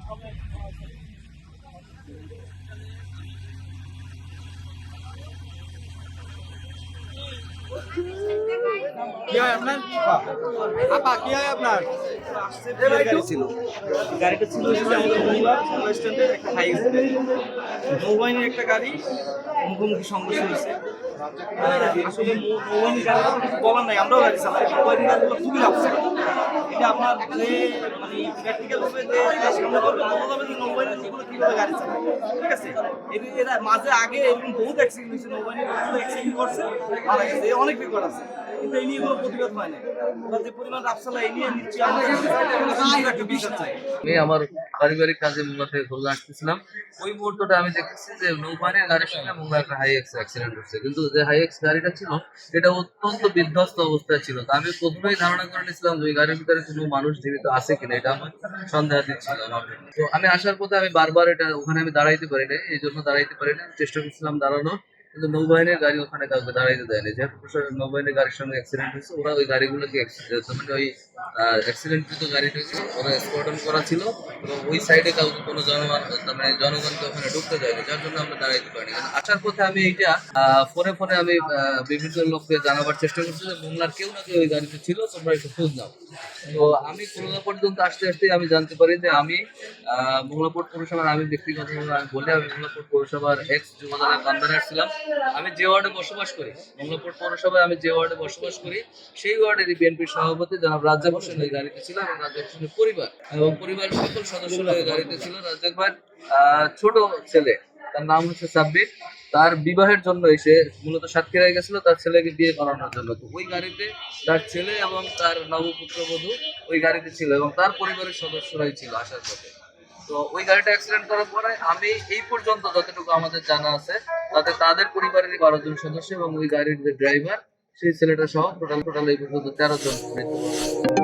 কি হয় আপনার? আপা কি হয় আপনার? গাড়ি ছিল, গাড়িটা ছিল হচ্ছে আমাদের মোংলা স্ট্যান্ডের একটা হাই নৌবাহিনীর একটা গাড়ি মুখোমুখি সংঘর্ষ হয়েছে। আসলে নৌবাহিনীর গাড়িগুলো কিছু বলার নাই, আমরাও গাড়ি চালাই, নৌবাহিনীর গাড়িগুলো খুবই লাভছে। এটা আপনার যে মানে প্র্যাকটিক্যাল ভাবে যে সামনে করবে বোঝা যাবে যে নৌবাহিনীর লোকগুলো কীভাবে গাড়ি চালায়। ঠিক আছে, এরা মাঝে আগে এরকম বহুত অ্যাক্সিডেন্ট হয়েছে, নৌবাহিনীর অ্যাক্সিডেন্ট করছে, মারা গেছে, অনেক রেকর্ড আছে, কিন্তু এই নিয়ে কোনো প্রতিবাদ হয় না। ওরা যে পরিমাণ রাফসালা এই নিয়ে নিশ্চয়ই আমরা একটা বিচার চাই। আমি আমার পারিবারিক কাজে মোংলা থেকে খুলনা আসতেছিলাম। ওই মুহূর্তটা আমি দেখতেছি যে নৌবাহিনীর গাড়ির সঙ্গে মোংলা একটা হাইএক্স অ্যাক্সিডেন্ট হচ্ছে, কিন্তু যে হাইএক্স গাড়িটা ছিল এটা অত্যন্ত বিধ্বস্ত অবস্থায় ছিল। তো আমি প্রথমেই ধারণা করে নিয়েছিলাম যে ওই গাড়ির ভিতরে কোনো মানুষ জীবিত আছে কিনা, এটা আমার সন্দেহাতীত ছিল আমার জন্য। তো আমি আসার পথে আমি বারবার এটা ওখানে আমি দাঁড়াইতে পারি না, এই জন্য দাঁড়াইতে পারি না, চেষ্টা করছিলাম দাঁড়ানোর, কিন্তু নৌবাহিনীর গাড়ি ওখানে কাউকে দাঁড়াইতে দেয়নি। যেহেতু নৌবাহিনীর গাড়ির সঙ্গে অ্যাক্সিডেন্ট হয়েছে, ওরা ওই গাড়িগুলোকে মানে ওই অ্যাক্সিডেন্টকৃত গাড়িটা ওরা স্কোয়াডন করা ছিল এবং ওই সাইডে কাউকে কোনো মানে জনগণকে ওখানে ঢুকতে দেয়নি, যার জন্য আমরা দাঁড়াইতে পারিনি। কিন্তু আসার পথে আমি এইটা ফোনে ফোনে আমি বিভিন্ন লোককে জানাবার চেষ্টা করছি যে মোংলার কেউ না কেউ ওই গাড়িতে ছিল, তোমরা একটু খোঁজ নাও। তো আমি খুলনা পর্যন্ত আসতে আসতে আমি জানতে পারি যে আমি মোংলাপুর পৌরসভার, আমি ব্যক্তিগতভাবে আমি বলি, আমি মোংলাপুর পৌরসভার এক্স যুবদলের কনভেনার ছিলাম। আমি যে ওয়ার্ডে বসবাস করি, মোংলাপুর পৌরসভায় আমি যে ওয়ার্ডে বসবাস করি, সেই ওয়ার্ডেরই বিএনপির সভাপতি জনাব রাজ্জাক হোসেন ওই গাড়িতে ছিল এবং রাজ্জাক হোসেনের পরিবার এবং পরিবারের সকল সদস্যরা ওই গাড়িতে ছিল। রাজ্জাক ভাইয়ের ছোট ছেলে, তার নাম হচ্ছে সাব্বির, তার বিবাহের জন্য এসে মূলত সাতক্ষীরায় গেছিল তার ছেলেকে বিয়ে করানোর জন্য। তো ওই গাড়িতে তার ছেলে এবং তার নবপুত্রবধূ ওই গাড়িতে ছিল এবং তার পরিবারের সদস্যরাই ছিল আসার পথে। তো ওই গাড়িটা অ্যাক্সিডেন্ট করার পরে আমি এই পর্যন্ত যতটুকু আমাদের জানা আছে তাতে তাদের পরিবারেরই 12 জন সদস্য এবং ওই গাড়ির যে ড্রাইভার সেই ছেলেটা সহ টোটাল এই পর্যন্ত 13 জন মৃত্যু।